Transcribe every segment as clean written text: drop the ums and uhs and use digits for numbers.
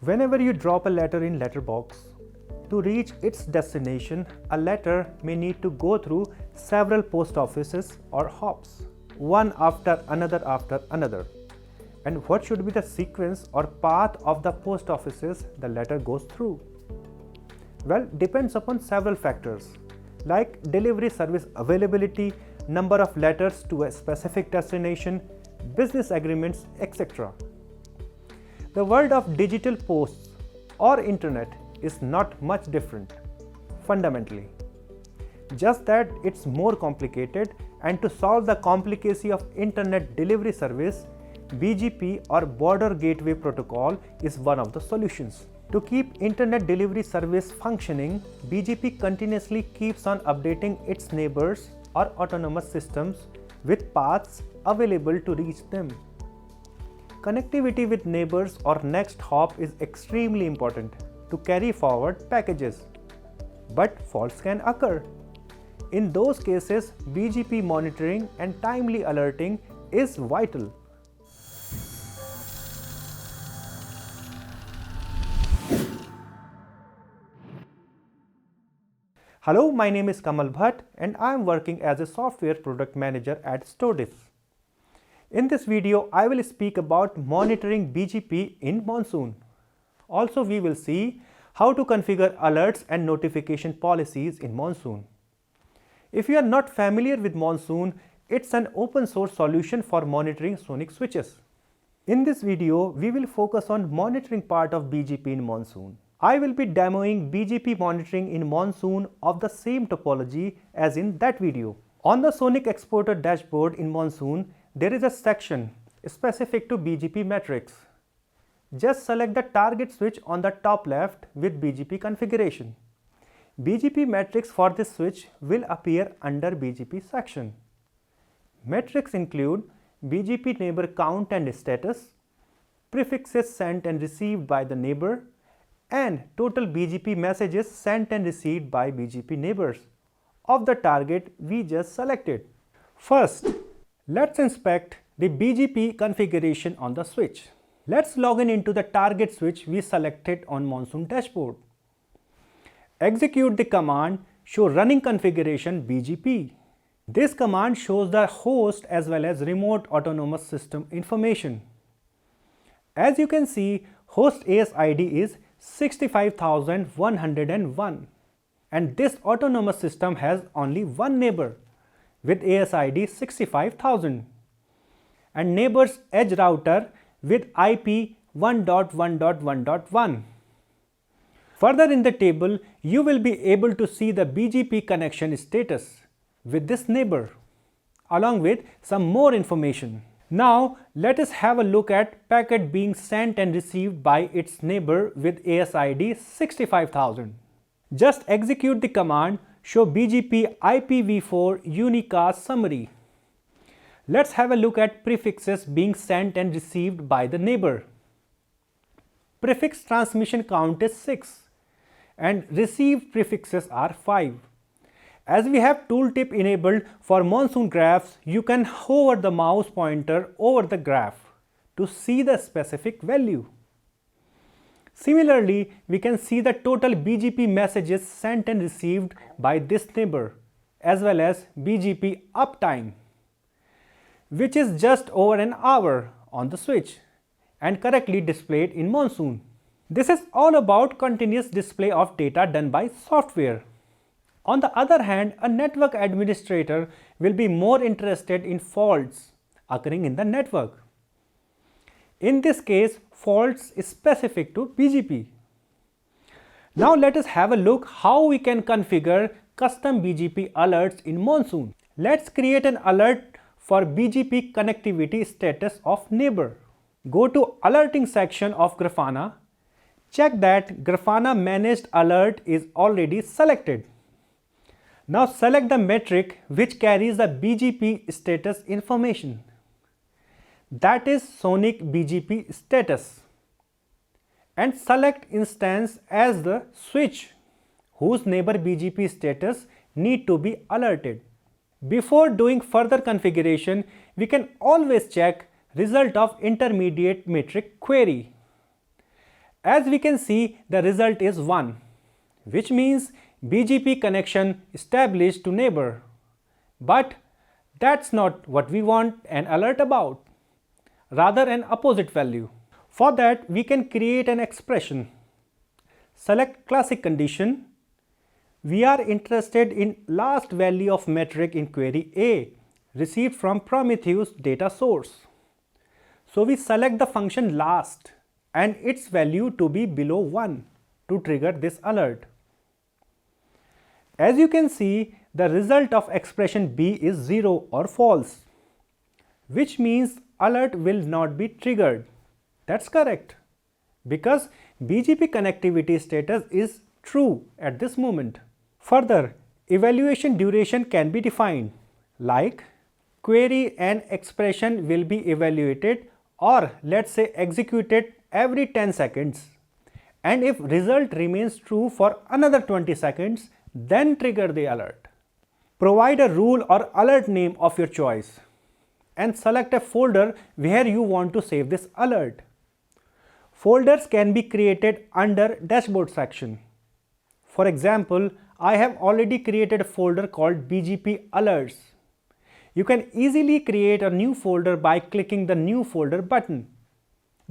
Whenever you drop a letter in letterbox, to reach its destination, a letter may need to go through several post offices or hops, one after another. And what should be the sequence or path of the post offices the letter goes through? Well, depends upon several factors like delivery service availability, number of letters to a specific destination, business agreements, etc. The world of digital posts or internet is not much different fundamentally, just that it's more complicated, and to solve the complicacy of internet delivery service, BGP or Border Gateway Protocol is one of the solutions. To keep internet delivery service functioning, BGP continuously keeps on updating its neighbors or autonomous systems with paths available to reach them. Connectivity with neighbors or next hop is extremely important to carry forward packages, but faults can occur. In those cases, BGP monitoring and timely alerting is vital. Hello, my name is Kamal Bhatt and I am working as a software product manager at STORDIS. In this video, I will speak about monitoring BGP in Monsoon. Also, we will see how to configure alerts and notification policies in Monsoon. If you are not familiar with Monsoon, it's an open source solution for monitoring SONiC switches. In this video, we will focus on monitoring part of BGP in Monsoon. I will be demoing BGP monitoring in Monsoon of the same topology as in that video. On the SONiC exporter dashboard in Monsoon, there is a section specific to BGP metrics. Just select the target switch on the top left with BGP configuration. BGP metrics for this switch will appear under BGP section. Metrics include BGP neighbor count and status, prefixes sent and received by the neighbor, and total BGP messages sent and received by BGP neighbors of the target we just selected. First, let's inspect the BGP configuration on the switch. Let's log in into the target switch we selected on Monsoon dashboard. Execute the command show running configuration BGP. This command shows the host as well as remote autonomous system information. As you can see, host AS ID is 65,101 and this autonomous system has only one neighbor with AS ID 65,000 and neighbor's edge router with IP 1.1.1.1. Further in the table, you will be able to see the BGP connection status with this neighbor along with some more information. Now let us have a look at packet being sent and received by its neighbor with AS ID 65,000. Just execute the command show BGP IPv4 unicast summary. Let's have a look at prefixes being sent and received by the neighbor. Prefix transmission count is 6 and received prefixes are 5. As we have tooltip enabled for Monsoon graphs, you can hover the mouse pointer over the graph to see the specific value. Similarly, we can see the total BGP messages sent and received by this neighbor as well as BGP uptime, which is just over an hour on the switch and correctly displayed in Monsoon. This is all about continuous display of data done by software. On the other hand, a network administrator will be more interested in faults occurring in the network. In this case, faults is specific to BGP. Now let us have a look how we can configure custom BGP alerts in Monsoon. Let's create an alert for BGP connectivity status of neighbor. Go to alerting section of Grafana. Check that Grafana managed alert is already selected. Now select the metric which carries the BGP status information. That is SONiC BGP status. And select instance as the switch whose neighbor BGP status need to be alerted. Before doing further configuration, we can always check result of intermediate metric query. As we can see, the result is 1, which means BGP connection established to neighbor. But that's not what we want an alert about, rather an opposite value. For that, we can create an expression. Select classic condition. We are interested in last value of metric in query A received from Prometheus data source. So we select the function last and its value to be below 1 to trigger this alert. As you can see, the result of expression B is 0 or false, which means alert will not be triggered. That's correct, because BGP connectivity status is true at this moment. Further, evaluation duration can be defined, like query and expression will be evaluated, or let's say executed every 10 seconds. And if result remains true for another 20 seconds, then trigger the alert. Provide a rule or alert name of your choice and select a folder where you want to save this alert. Folders can be created under dashboard section. For example, I have already created a folder called BGP Alerts. You can easily create a new folder by clicking the new folder button.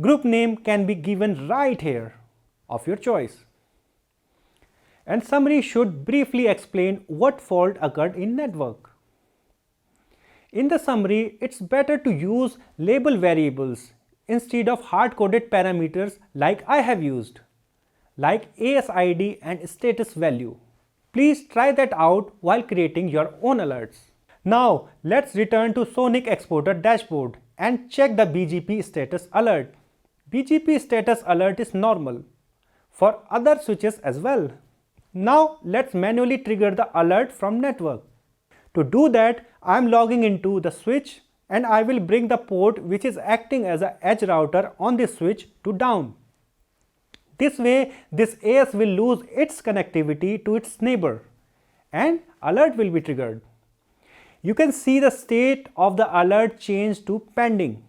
Group name can be given right here of your choice. And summary should briefly explain what fault occurred in network. In the summary, it's better to use label variables instead of hard-coded parameters like I have used, like ASID and status value. Please try that out while creating your own alerts. Now, let's return to SONiC Exporter dashboard and check the BGP status alert. BGP status alert is normal for other switches as well. Now, let's manually trigger the alert from network. To do that, I am logging into the switch and I will bring the port which is acting as an edge router on this switch to down. This way, this AS will lose its connectivity to its neighbor and alert will be triggered. You can see the state of the alert change to pending.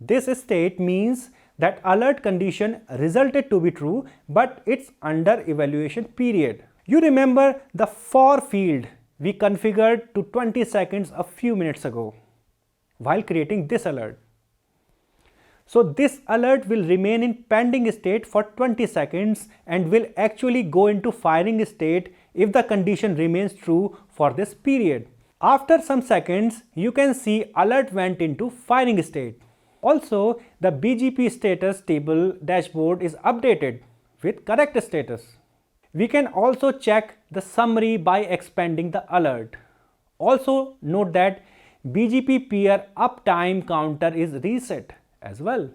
This state means that alert condition resulted to be true, but it's under evaluation period. You remember the for field we configured to 20 seconds a few minutes ago while creating this alert. So this alert will remain in pending state for 20 seconds and will actually go into firing state if the condition remains true for this period. After some seconds, you can see alert went into firing state. Also, the BGP status table dashboard is updated with correct status. We can also check the summary by expanding the alert. Also, note that BGP peer uptime counter is reset as well.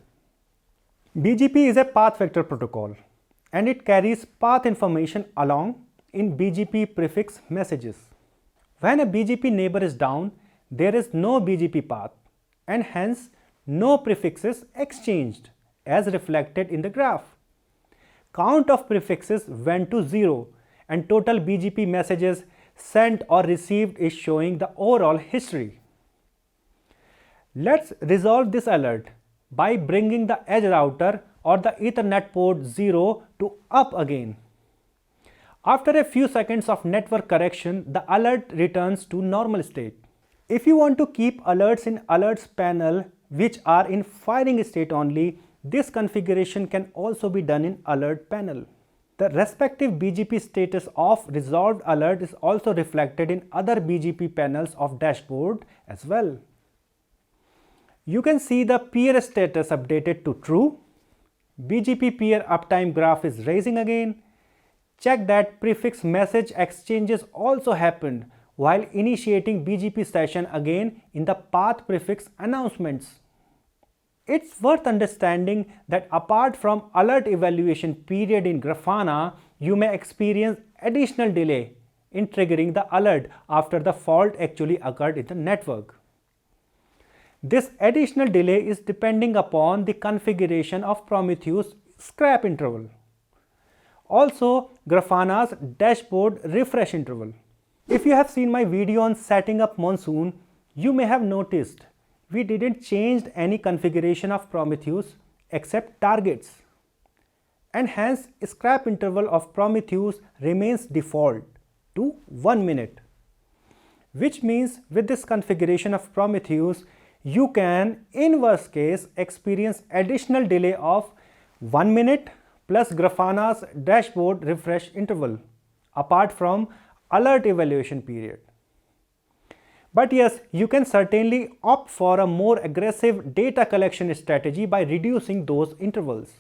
BGP is a path vector protocol and it carries path information along in BGP prefix messages. When a BGP neighbor is down, there is no BGP path and hence no prefixes exchanged as reflected in the graph. Count of prefixes went to 0 and total BGP messages sent or received is showing the overall history. Let's resolve this alert by bringing the edge router or the Ethernet port 0 to up again. After a few seconds of network correction, the alert returns to normal state. If you want to keep alerts in alerts panel which are in firing state only, this configuration can also be done in alert panel. The respective BGP status of resolved alert is also reflected in other BGP panels of dashboard as well. You can see the peer status updated to true. BGP peer uptime graph is rising again. Check that prefix message exchanges also happened while initiating BGP session again in the path prefix announcements. It's worth understanding that apart from alert evaluation period in Grafana, you may experience additional delay in triggering the alert after the fault actually occurred in the network. This additional delay is depending upon the configuration of Prometheus scrap interval. Also, Grafana's dashboard refresh interval. If you have seen my video on setting up Monsoon, you may have noticed we didn't change any configuration of Prometheus except targets. and hence scrap interval of Prometheus remains default to 1 minute. Which means with this configuration of Prometheus, you can in worst case experience additional delay of 1 minute plus Grafana's dashboard refresh interval apart from alert evaluation period. But yes, you can certainly opt for a more aggressive data collection strategy by reducing those intervals.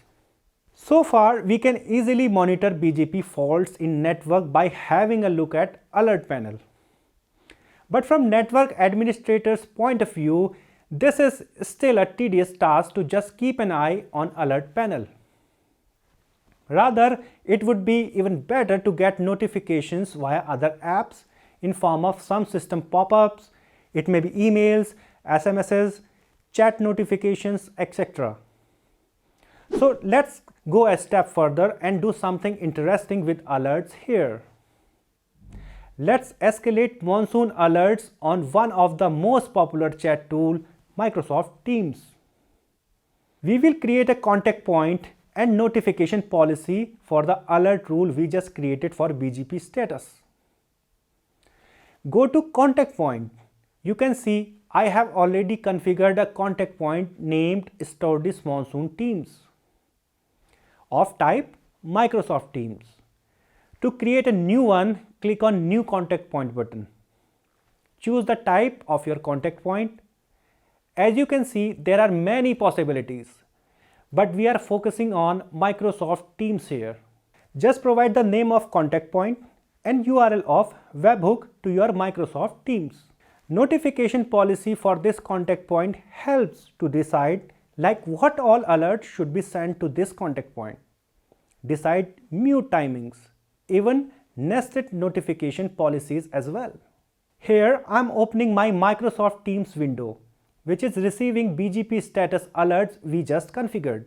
So far, we can easily monitor BGP faults in network by having a look at alert panel. But from network administrator's point of view, this is still a tedious task to just keep an eye on alert panel. Rather, it would be even better to get notifications via other apps in form of some system pop-ups, it may be emails, SMSs, chat notifications, etc. So let's go a step further and do something interesting with alerts here. Let's escalate Monsoon alerts on one of the most popular chat tool, Microsoft Teams. We will create a contact point and notification policy for the alert rule we just created for BGP status. Go to contact point. You can see I have already configured a contact point named STORDIS Monsoon Teams of type Microsoft Teams. To create a new one, click on New Contact Point button. Choose the type of your contact point. As you can see, there are many possibilities, but we are focusing on Microsoft Teams here. Just provide the name of contact point and URL of webhook to your Microsoft Teams. Notification policy for this contact point helps to decide like what all alerts should be sent to this contact point. Decide mute timings, even nested notification policies as well. Here I am opening my Microsoft Teams window, which is receiving BGP status alerts we just configured.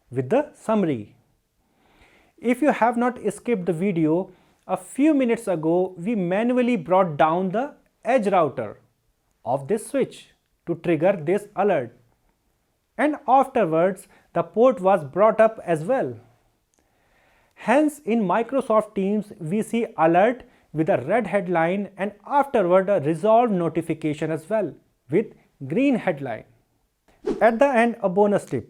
With the summary. If you have not skipped the video, a few minutes ago we manually brought down the edge router of this switch to trigger this alert, and afterwards the port was brought up as well. Hence in Microsoft Teams we see alert with a red headline and afterward a resolved notification as well with green headline. At the end, a bonus tip.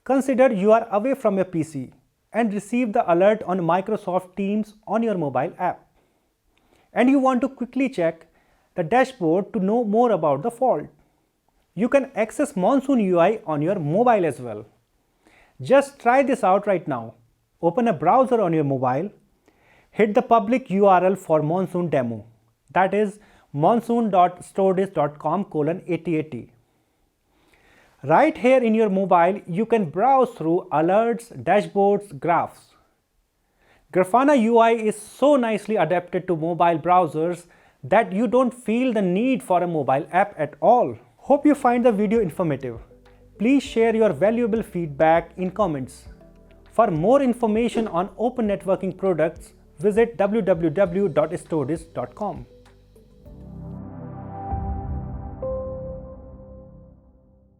Consider you are away from your PC and receive the alert on Microsoft Teams on your mobile app, and you want to quickly check the dashboard to know more about the fault. You can access MONSOON UI on your mobile as well. Just try this out right now. Open a browser on your mobile, hit the public URL for Monsoon demo, that is monsoon.stordis.com:8080. Right here in your mobile, you can browse through alerts, dashboards, graphs. Grafana UI is so nicely adapted to mobile browsers that you don't feel the need for a mobile app at all. Hope you find the video informative. Please share your valuable feedback in comments. For more information on open networking products, visit www.stordis.com.